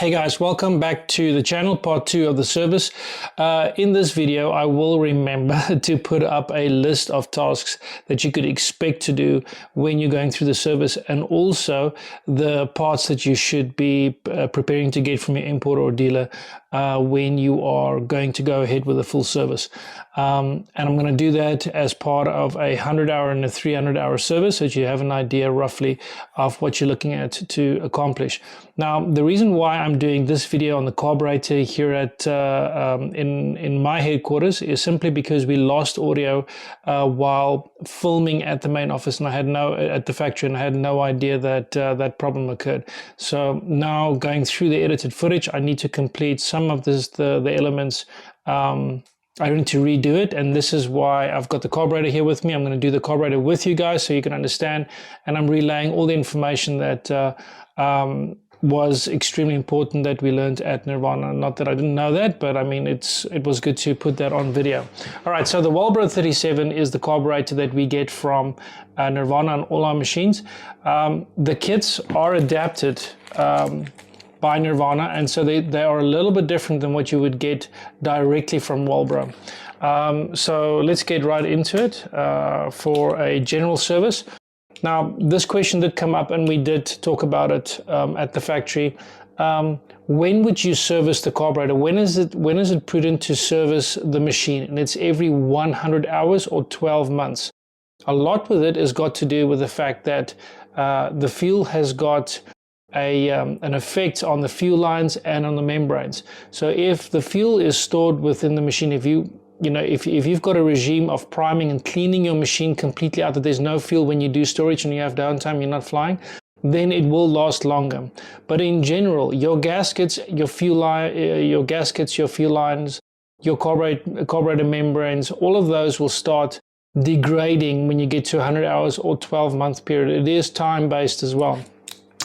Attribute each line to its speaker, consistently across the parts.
Speaker 1: Hey guys, welcome back to the channel, part 2 of the service. In this video, I will remember to put up a list of tasks that you could expect to do when you're going through the service, and also the parts that you should be preparing to get from your importer or dealer when you are going to go ahead with a full service. And I'm going to do that as part of a 100-hour and a 300-hour service, so that you have an idea roughly of what you're looking at to accomplish. Now, the reason why I'm doing this video on the carburetor here at in my headquarters is simply because we lost audio while filming at the main office, and at the factory, and I had no idea that that problem occurred. So now, going through the edited footage, I need to complete some of the elements. I need to redo it, and this is why I've got the carburetor here with me. I'm going to do the carburetor with you guys so you can understand, and I'm relaying all the information that was extremely important that we learned at Nirvana. Not that I didn't know that, but I mean, it was good to put that on video. All right, so the Walbro 37 is the carburetor that we get from Nirvana on all our machines. The kits are adapted by Nirvana, and so they are a little bit different than what you would get directly from Walbro. So let's get right into it for a general service. Now, this question did come up, and we did talk about it at the factory. When would you service the carburetor? When is it prudent to service the machine? And it's every 100 hours or 12 months. A lot with it has got to do with the fact that the fuel has got an effect on the fuel lines and on the membranes. So if the fuel is stored within the machine, if you've got a regime of priming and cleaning your machine completely out, that there's no fuel when you do storage and you have downtime, you're not flying, then it will last longer. But in general, your gaskets, your fuel lines, your carburetor membranes, all of those will start degrading when you get to 100 hours or 12-month period. It is time-based as well.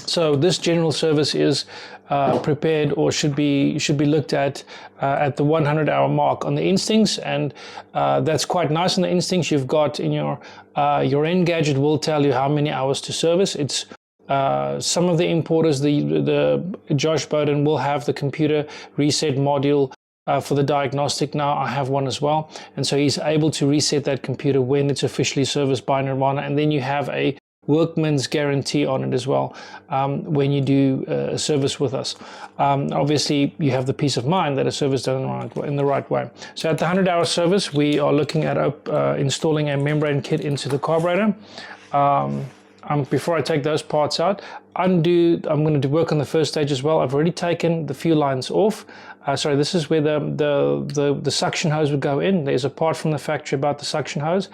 Speaker 1: So this general service is prepared, or should be looked at the 100-hour mark on the instincts, and that's quite nice. On the instincts, you've got in your end gadget will tell you how many hours to service. It's some of the importers, the Josh Bowden will have the computer reset module for the diagnostic. Now I have one as well, and so he's able to reset that computer when it's officially serviced by Nirvana, and then you have a workman's guarantee on it as well when you do a service with us. Obviously, you have the peace of mind that a service done in the right way. So at the 100-hour service, we are looking at installing a membrane kit into the carburetor. Before I take those parts out, I'm going to work on the first stage as well. I've already taken the fuel lines off. Sorry, this is where the suction hose would go in. There's a part from the factory about the suction hose,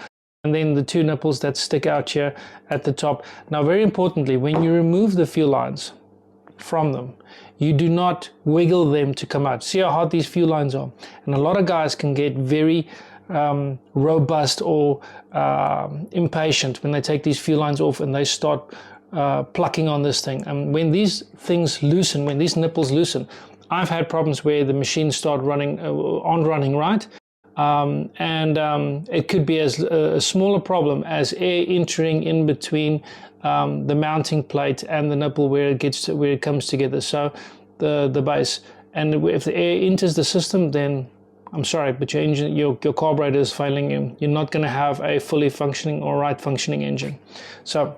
Speaker 1: and then the two nipples that stick out here at the top. Now, very importantly, when you remove the fuel lines from them, you do not wiggle them to come out. See how hard these fuel lines are? And a lot of guys can get very robust or impatient when they take these fuel lines off and they start plucking on this thing. And when these things loosen, when these nipples loosen, I've had problems where the machines start running, aren't running right. It could be as a smaller problem as air entering in between the mounting plate and the nipple where it comes together. So the base, and if the air enters the system, then I'm sorry, but your carburetor is failing you. You're not going to have a fully functioning or right functioning engine. So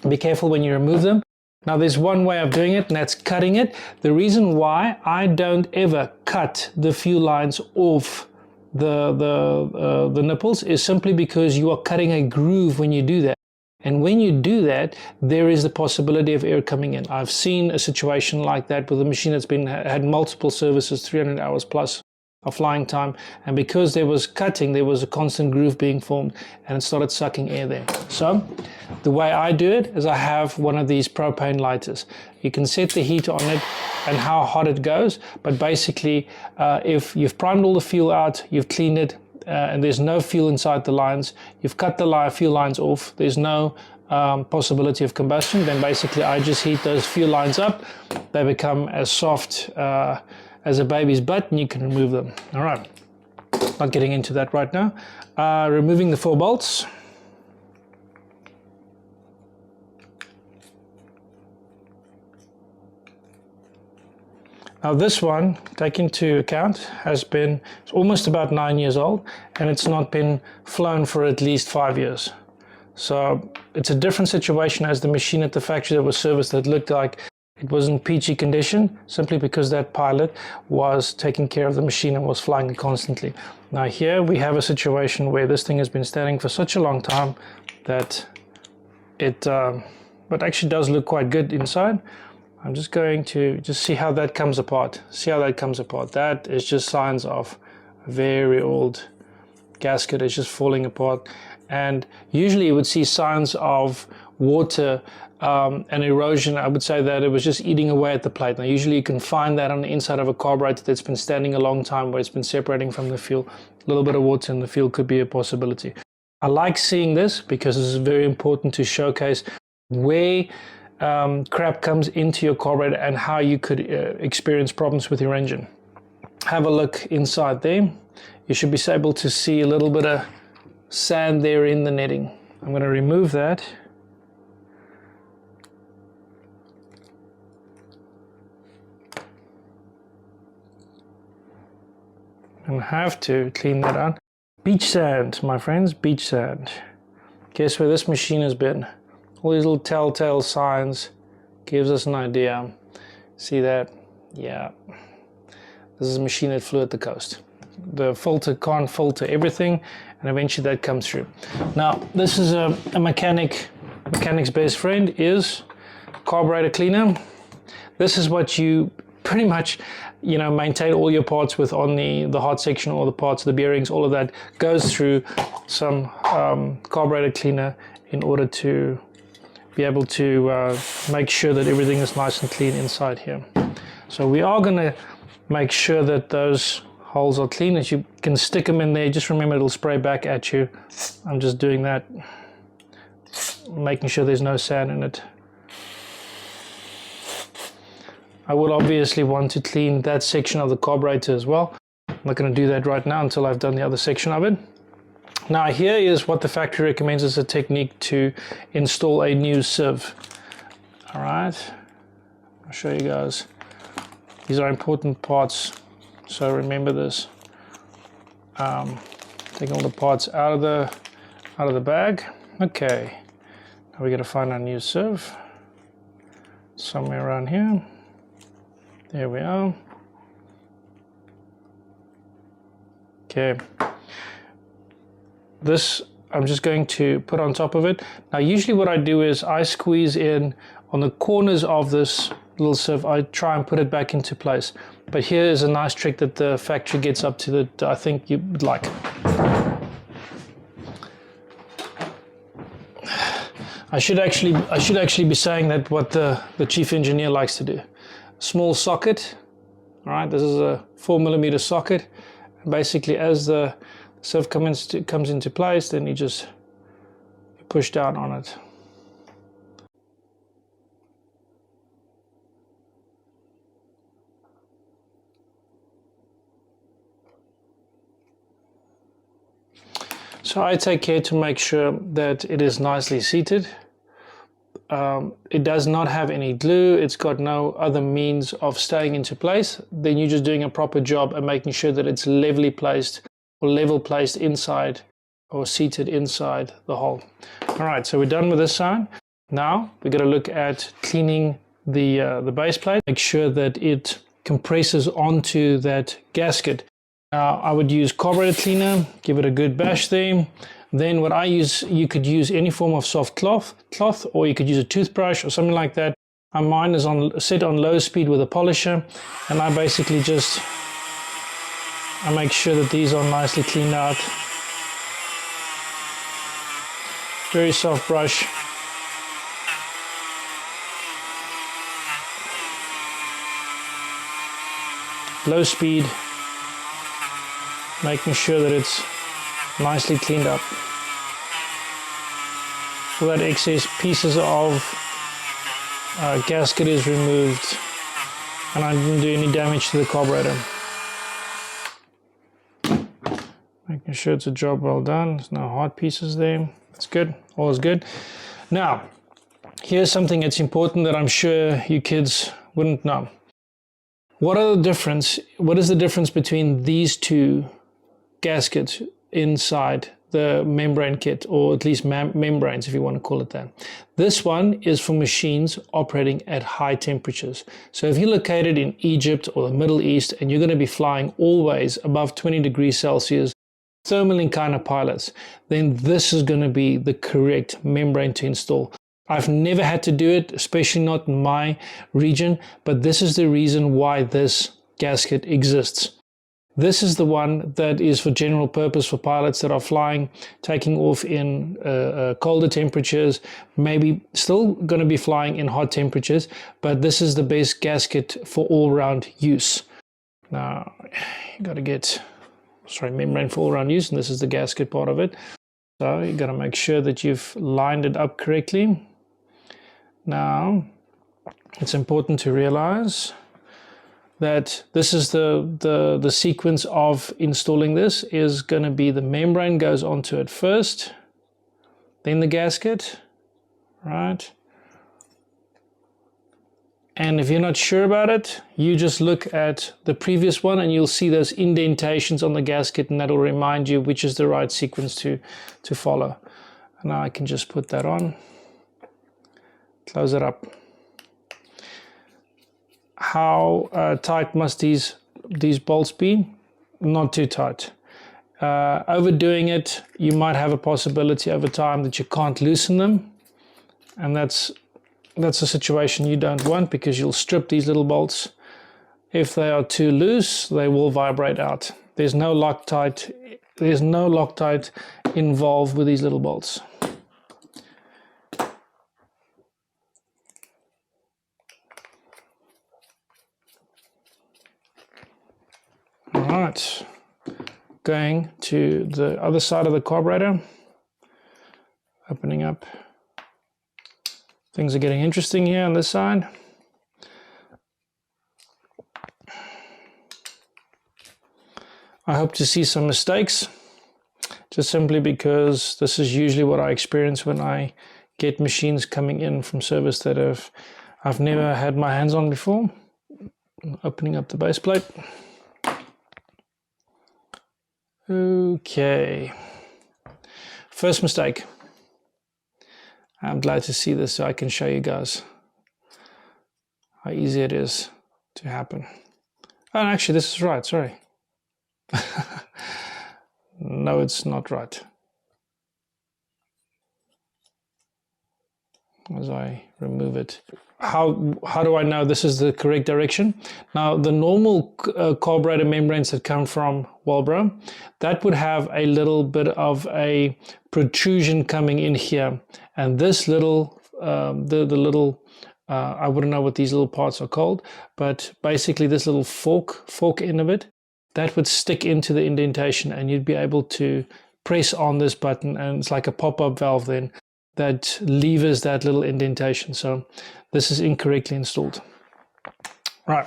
Speaker 1: be careful when you remove them. Now, there's one way of doing it, and that's cutting it. The reason why I don't ever cut the fuel lines off the nipples is simply because you are cutting a groove when you do that. And when you do that, there is the possibility of air coming in. I've seen a situation like that with a machine that's had multiple services, 300 hours plus of flying time, and because there was cutting, there was a constant groove being formed, and it started sucking air there. So the way I do it is I have one of these propane lighters. You can set the heat on it and how hot it goes, but basically if you've primed all the fuel out, you've cleaned it, and there's no fuel inside the lines, you've cut the fuel lines off, there's no possibility of combustion, then basically I just heat those fuel lines up. They become as soft as a baby's butt, and you can remove them. All right, not getting into that right now. Removing the 4 bolts. Now this one, take into account, it's almost about 9 years old, and it's not been flown for at least 5 years. So it's a different situation as the machine at the factory that was serviced that looked like it was in peachy condition, simply because that pilot was taking care of the machine and was flying it constantly. Now here we have a situation where this thing has been standing for such a long time that but actually does look quite good inside. I'm just going to see how that comes apart. See how that comes apart. That is just signs of a very old gasket. It's just falling apart. And usually you would see signs of water and erosion. I would say that it was just eating away at the plate. Now usually you can find that on the inside of a carburetor that's been standing a long time, where it's been separating from the fuel. A little bit of water in the fuel could be a possibility. I like seeing this because this is very important to showcase where crap comes into your carburetor and how you could experience problems with your engine. Have a look inside there. You should be able to see a little bit of sand there in the netting. I'm going to remove that. And have to clean that out. Beach sand, my friends, beach sand. Guess where this machine has been? All these little telltale signs gives us an idea. See that? Yeah. This is a machine that flew at the coast. The filter can't filter everything, and eventually that comes through. Now, this is a mechanic's best friend is carburetor cleaner. This is what you pretty much, maintain all your parts with on the hot section, all the parts, the bearings, all of that goes through some carburetor cleaner in order to be able to make sure that everything is nice and clean inside here. So we are going to make sure that those holes are clean. As you can stick them in there, just remember it'll spray back at you. I'm just doing that, making sure there's no sand in it. I would obviously want to clean that section of the carburetor as well. I'm not going to do that right now until I've done the other section of it. Now here is what the factory recommends as a technique to install a new sieve. All right, I'll show you guys. These are important parts, so remember this. Take all the parts out of the bag. Okay, now we got to find our new sieve somewhere around here. There we are. Okay. This I'm just going to put on top of it. Now usually what I do is I squeeze in on the corners of this little sieve. I try and put it back into place. But here is a nice trick that the factory gets up to that I think you would like. I should actually be saying that what the chief engineer likes to do. Small socket. All right, this is a 4mm socket. Basically, as the sieve comes into place, then you just push down on it. So I take care to make sure that it is nicely seated. It does not have any glue. It's got no other means of staying into place. Then you're just doing a proper job and making sure that it's level placed inside or seated inside the hole. All right, so we're done with this side. Now we're going to look at cleaning the base plate. Make sure that it compresses onto that gasket. I would use Carburetor Cleaner, give it a good bash there. Then what I use, you could use any form of soft cloth, or you could use a toothbrush or something like that. Mine is set on low speed with a polisher, and I basically I make sure that these are nicely cleaned out. Very soft brush. Low speed, making sure that it's nicely cleaned up. So that excess pieces of gasket is removed and I didn't do any damage to the carburetor. Making sure it's a job well done. There's no hard pieces there. That's good. All is good. Now, here's something that's important that I'm sure you kids wouldn't know. What is the difference between these two gaskets inside the membrane kit, or at least membranes if you want to call it that? This one is for machines operating at high temperatures. So if you're located in Egypt or the Middle East and you're going to be flying always above 20 degrees Celsius, thermaling kind of pilots, then this is going to be the correct membrane to install. I've never had to do it, especially not in my region, but this is the reason why this gasket exists. This is the one that is for general purpose for pilots that are flying, taking off in colder temperatures, maybe still going to be flying in hot temperatures, but this is the best gasket for all-round use. Now, you got to get, membrane for all-round use, and this is the gasket part of it. So you got to make sure that you've lined it up correctly. Now, it's important to realize that this is the sequence of installing. This is going to be the membrane goes onto it first, then the gasket, right? And if you're not sure about it, you just look at the previous one and you'll see those indentations on the gasket, and that'll remind you which is the right sequence to follow. And now I can just put that on, close it up. How tight must these bolts be? Not too tight. Overdoing it, you might have a possibility over time that you can't loosen them, and that's a situation you don't want, because you'll strip these little bolts. If they are too loose, they will vibrate out. There's no Loctite involved with these little bolts. Alright, going to the other side of the carburetor, opening up. Things are getting interesting here on this side. I hope to see some mistakes, just simply because this is usually what I experience when I get machines coming in from service that I've never had my hands on before. Opening up the base plate. Okay, first mistake. I'm glad to see this so I can show you guys how easy it is to happen. Oh, and actually this is right, sorry. No, it's not right. As I remove it. How do I know this is the correct direction? Now, the normal carburetor membranes that come from Walbro, that would have a little bit of a protrusion coming in here, and this little, I wouldn't know what these little parts are called, but basically this little fork end of it, that would stick into the indentation, and you'd be able to press on this button, and it's like a pop-up valve then that levers that little indentation. So this is incorrectly installed. Right,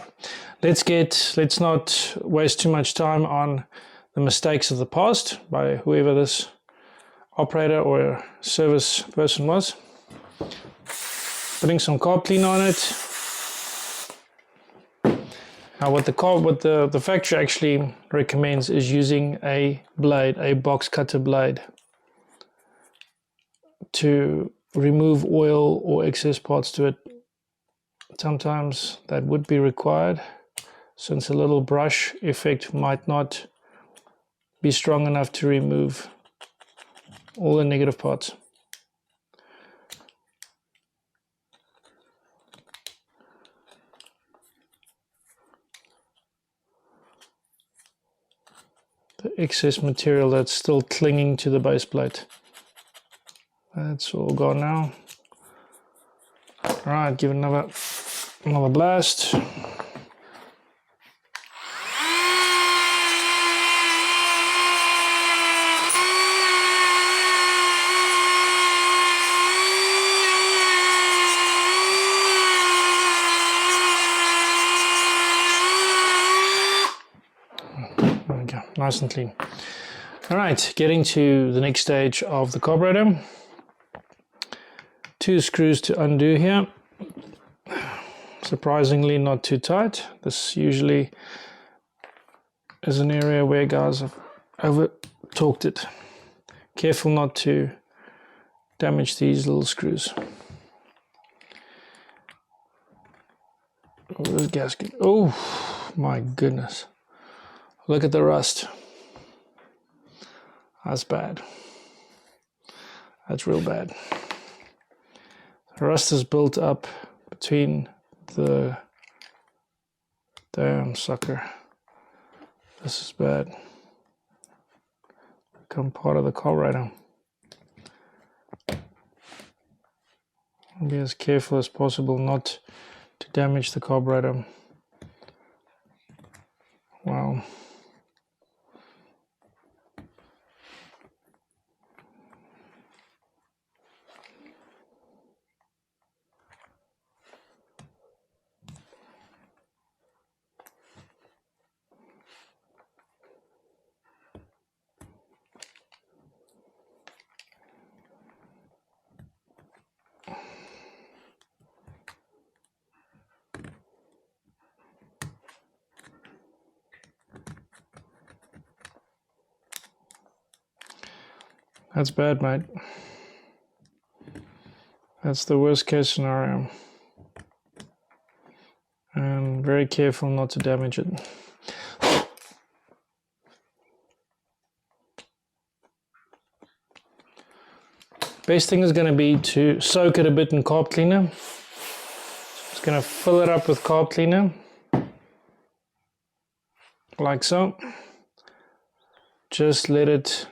Speaker 1: let's not waste too much time on the mistakes of the past by whoever this operator or service person was. Putting some carb cleaner on it. Now what the factory actually recommends is using a blade, a box cutter blade, to remove oil or excess parts to it. Sometimes that would be required, since a little brush effect might not be strong enough to remove all the negative parts. The excess material that's still clinging to the base plate. That's all gone now. All right, give it another blast. There we go, nice and clean. All right, getting to the next stage of the carburetor. 2 screws to undo here. Surprisingly not too tight. This usually is an area where guys have over torqued it. Careful not to damage these little screws. Oh, this gasket. Oh my goodness. Look at the rust. That's bad. That's real bad. The rust is built up between the damn sucker. This is bad. Become part of the carburetor. Be as careful as possible not to damage the carburetor. Wow. That's bad, mate. That's the worst case scenario. And very careful not to damage it. Best thing is going to be to soak it a bit in carb cleaner. Just going to fill it up with carb cleaner. Like so. Just let it.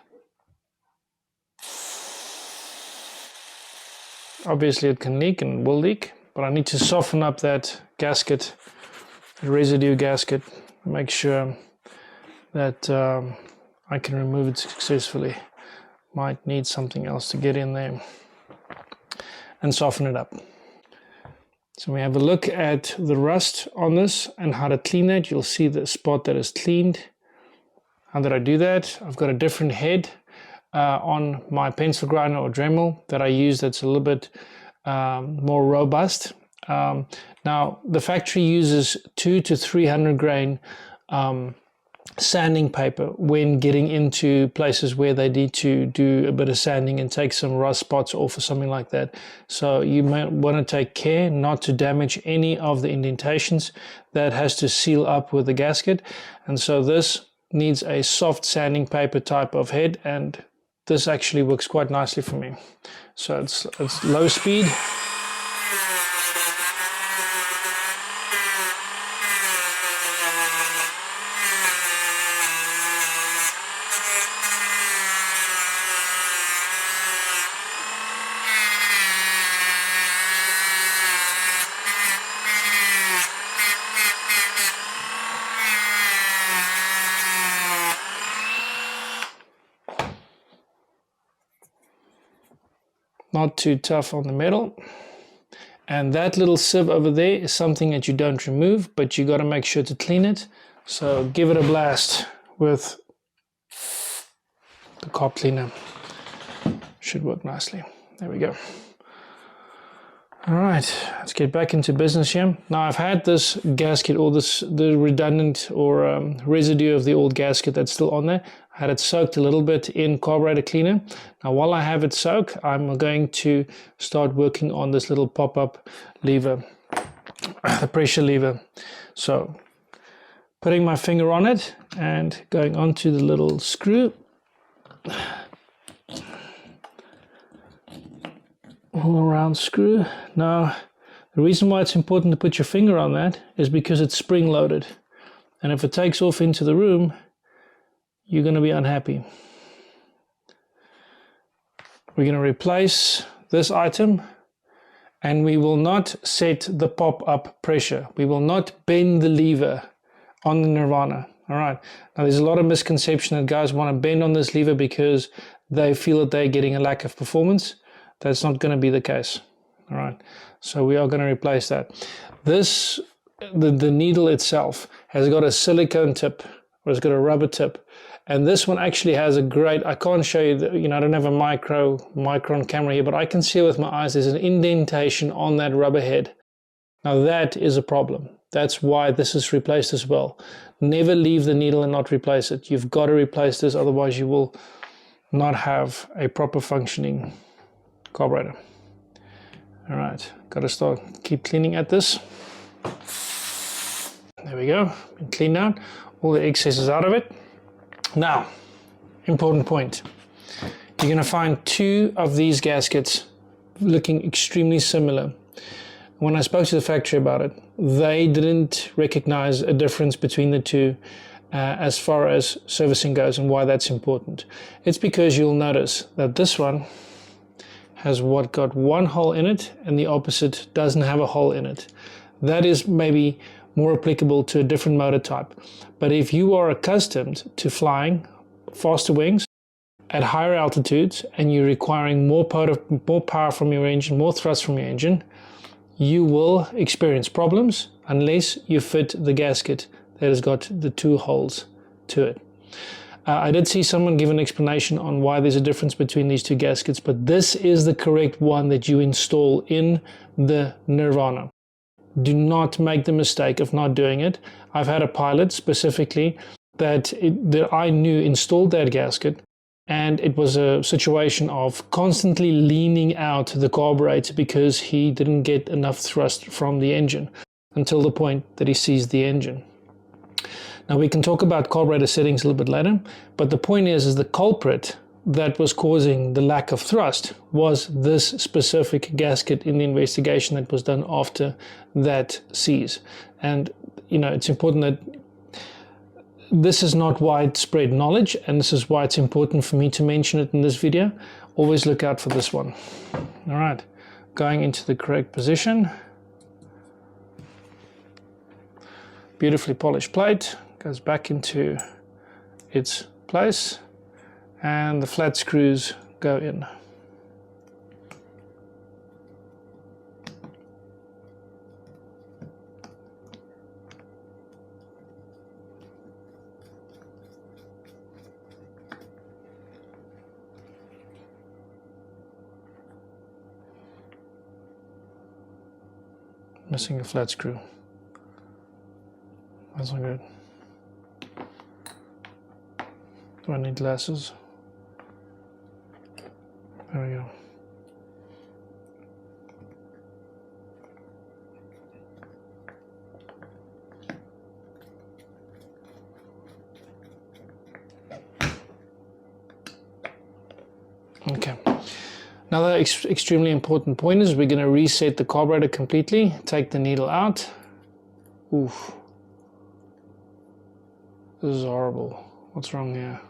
Speaker 1: Obviously it can leak and will leak, but I need to soften up that gasket, the residue gasket, make sure that I can remove it successfully. Might need something else to get in there and soften it up. So we have a look at the rust on this and how to clean it. You'll see the spot that is cleaned. How did I do that? I've got a different head on my pencil grinder or Dremel that I use that's a little bit more robust. Now the factory uses 200 to 300 grain sanding paper when getting into places where they need to do a bit of sanding and take some rust spots off or something like that. So you might want to take care not to damage any of the indentations that has to seal up with the gasket. And so this needs a soft sanding paper type of head, and this actually works quite nicely for me. So it's low speed. Not too tough on the metal. And that little sieve over there is something that you don't remove, but you got to make sure to clean it. So give it a blast with the carb cleaner. Should work nicely. There we go. All right, let's get back into business here. Now I've had this gasket, or the redundant or residue of the old gasket that's still on there. I had it soaked a little bit in Carburetor Cleaner. Now while I have it soaked, I'm going to start working on this little pop-up lever, the pressure lever. So putting my finger on it and going onto the little screw. All around screw. Now the reason why it's important to put your finger on that is because it's spring loaded, and if it takes off into the room, you're going to be unhappy. We're going to replace this item, and we will not set the pop-up pressure. We will not bend the lever on the Nirvana. All right. Now there's a lot of misconception that guys want to bend on this lever because they feel that they're getting a lack of performance. That's not going to be the case. All right. So we are going to replace that. This, the needle itself has got a silicone tip, or it's got a rubber tip. And this one actually has a great, I can't show you, I don't have a micron camera here, but I can see with my eyes there's an indentation on that rubber head. Now that is a problem. That's why this is replaced as well. Never leave the needle and not replace it. You've got to replace this, otherwise you will not have a proper functioning carburetor. All right, got to keep cleaning at this. There we go, been cleaned out, all the excesses out of it. Now, important point. You're going to find two of these gaskets looking extremely similar. When I spoke to the factory about it, they didn't recognize a difference between the two as far as servicing goes, and why that's important. It's because you'll notice that this one has got one hole in it and the opposite doesn't have a hole in it. That is maybe more applicable to a different motor type. But if you are accustomed to flying faster wings at higher altitudes and you're requiring more power from your engine, more thrust from your engine, you will experience problems unless you fit the gasket that has got the two holes to it. I did see someone give an explanation on why there's a difference between these two gaskets, but this is the correct one that you install in the Nirvana. Do not make the mistake of not doing it. I've had a pilot specifically that I knew installed that gasket, and it was a situation of constantly leaning out the carburetor because he didn't get enough thrust from the engine until the point that he seized the engine. Now we can talk about carburetor settings a little bit later, but the point is the culprit that was causing the lack of thrust was this specific gasket in the investigation that was done after that seize. And it's important that this is not widespread knowledge, and this is why it's important for me to mention it in this video. Always look out for this one. All right, going into the correct position. Beautifully polished plate goes back into its place, and the flat screws go in. Missing a flat screw. That's not good. Do I need glasses? There we go. Okay. Another extremely important point is we're going to reset the carburetor completely. Take the needle out. Oof. This is horrible. What's wrong here?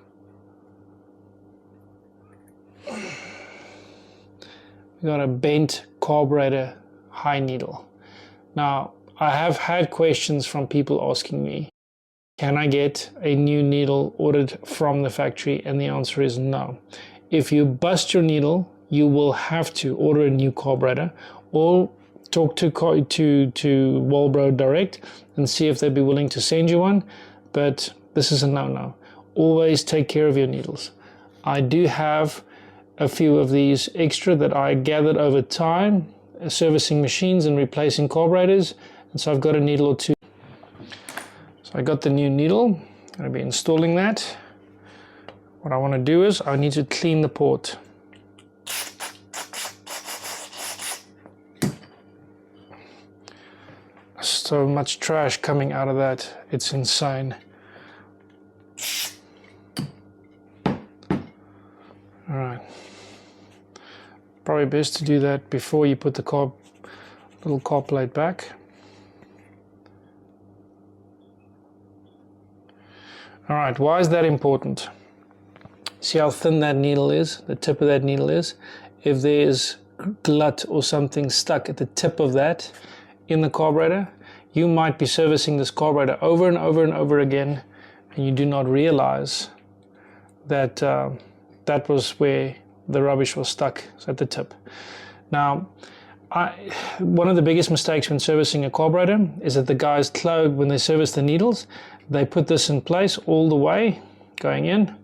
Speaker 1: We got a bent carburetor high needle. Now, I have had questions from people asking me, can I get a new needle ordered from the factory? And the answer is no. If you bust your needle, you will have to order a new carburetor or talk to Walbro direct and see if they'd be willing to send you one. But this is a no-no. Always take care of your needles. I do have a few of these extra that I gathered over time, servicing machines and replacing carburetors. And so I've got a needle or two. So I got the new needle. I'm going to be installing that. What I want to do is I need to clean the port. So much trash coming out of that, it's insane. Alright. Probably best to do that before you put the little car plate back. Alright, why is that important? See how thin that needle is, the tip of that needle is? If there's glut or something stuck at the tip of that in the carburetor, you might be servicing this carburetor over and over and over again, and you do not realize that that was where the rubbish was stuck, at the tip. Now, one of the biggest mistakes when servicing a carburetor is that the guys, when they service the needles, they put this in place all the way, going in.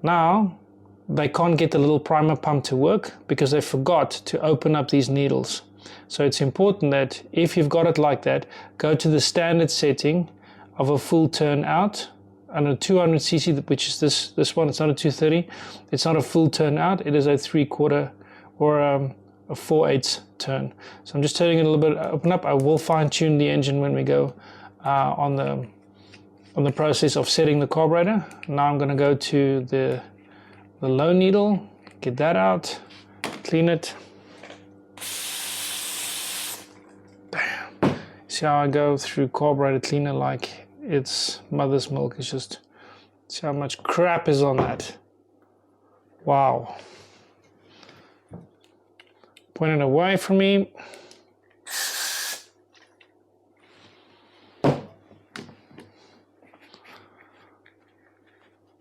Speaker 1: Now, they can't get the little primer pump to work because they forgot to open up these needles. So it's important that if you've got it like that, go to the standard setting of a full turn out. On a 200cc, which is this one, it's not a 230. It's not a full turn out. It is a 3/4 or a 4/8 turn. So I'm just turning it a little bit open up. I will fine tune the engine when we go on the process of setting the carburetor. Now I'm going to go to the low needle, get that out, clean it. Bam. See how I go through carburetor cleaner like it's mother's milk. It's just, see how much crap is on that. Wow. Point it away from me.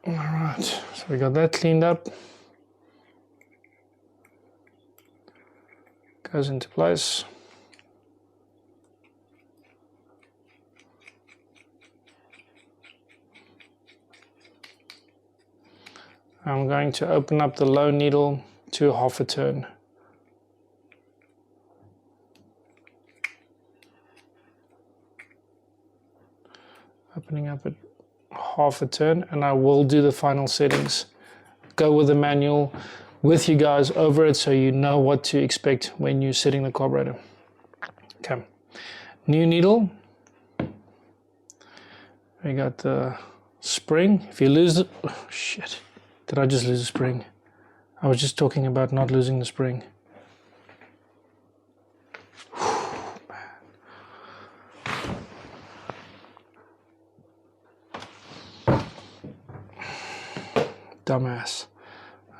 Speaker 1: All right, so we got that cleaned up. Goes into place. I'm going to open up the low needle to 1/2 a turn. Opening up at 1/2 a turn, and I will do the final settings. Go with the manual with you guys over it so you know what to expect when you're setting the carburetor. Okay, new needle. We got the spring. If you lose it, oh shit, did I just lose the spring? I was just talking about not losing the spring. Dumbass.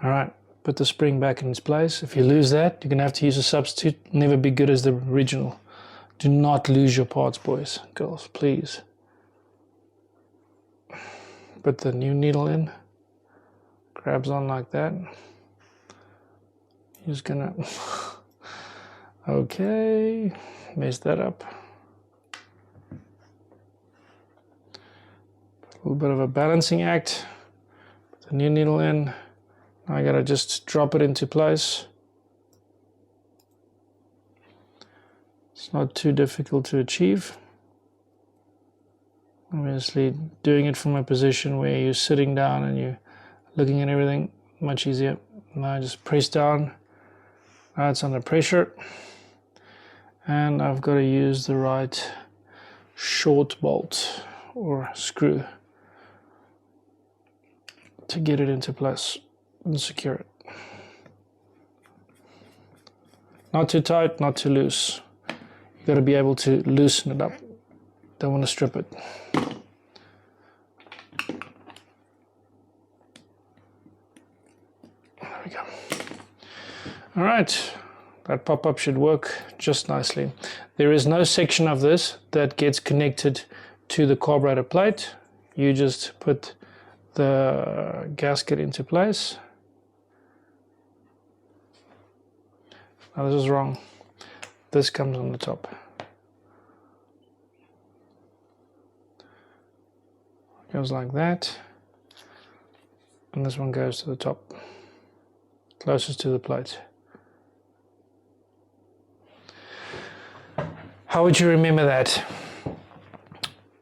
Speaker 1: All right, put the spring back in its place. If you lose that, you're gonna have to use a substitute. Never be good as the original. Do not lose your parts, boys, girls, please. Put the new needle in. Grabs on like that. You're just gonna, okay, mess that up. A little bit of a balancing act. The new needle in. Now I gotta just drop it into place. It's not too difficult to achieve. Obviously, doing it from a position where you're sitting down and you're looking at everything, much easier. Now I just press down. Now it's under pressure. And I've got to use the right short bolt or screw to get it into place and secure it. Not too tight, not too loose. You got to be able to loosen it up. Don't want to strip it. There we go. All right, that pop-up should work just nicely. There is no section of this that gets connected to the carburetor plate. You just put the gasket into place. Now this is wrong. This comes on the top. Goes like that. And this one goes to the top, closest to the plate. How would you remember that?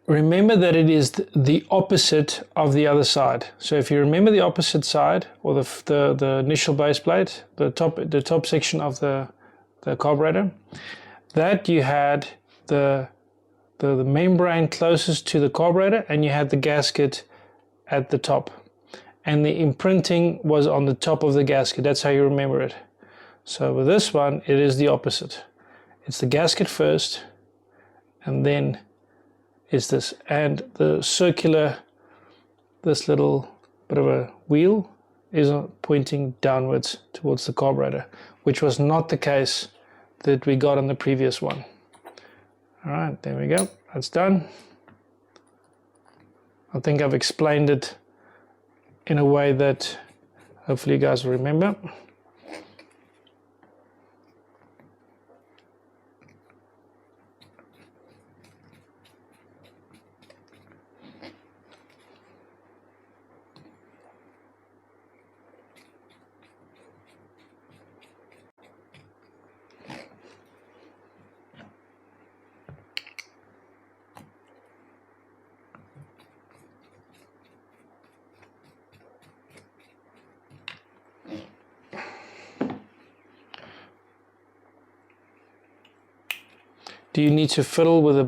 Speaker 1: Remember that it is the opposite of the other side. So if you remember the opposite side, or the initial base plate, the top section of the carburetor, that you had the membrane closest to the carburetor, and you had the gasket at the top. And the imprinting was on the top of the gasket. That's how you remember it. So with this one, it is the opposite. It's the gasket first, and then is this, and the circular, this little bit of a wheel is pointing downwards towards the carburetor, which was not the case that we got on the previous one. All right, there we go, that's done. I think I've explained it in a way that hopefully you guys will remember. Do you need to fiddle with a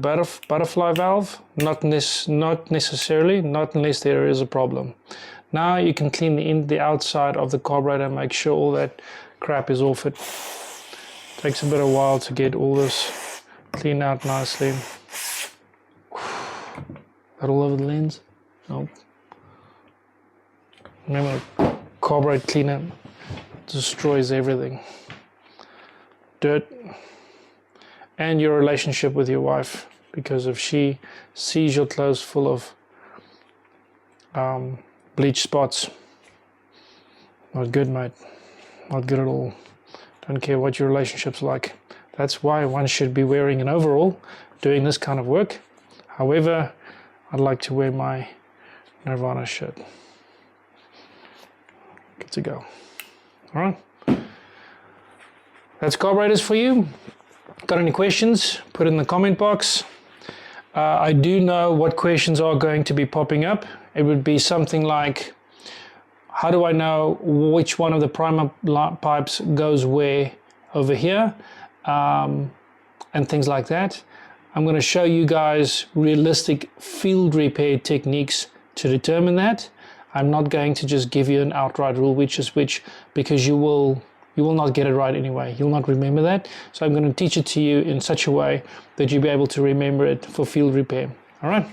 Speaker 1: butterfly valve? Not necessarily, not unless there is a problem. Now you can clean the outside of the carburetor and make sure all that crap is off it. Takes a bit of a while to get all this cleaned out nicely. That all over the lens? Nope. Remember, carburetor cleaner destroys everything. Dirt. And your relationship with your wife, because if she sees your clothes full of bleach spots, not good, mate. Not good at all. Don't care what your relationship's like. That's why one should be wearing an overall doing this kind of work. However, I'd like to wear my Nirvana shirt. Good to go. All right. That's carburetors for you. Got any questions? Put it in the comment box. I do know what questions are going to be popping up. It would be something like, how do I know which one of the primer pipes goes where over here? And things like that. I'm going to show you guys realistic field repair techniques to determine that. I'm not going to just give you an outright rule which is which, because you will not get it right anyway. You'll not remember that. So I'm going to teach it to you in such a way that you'll be able to remember it for field repair. All right.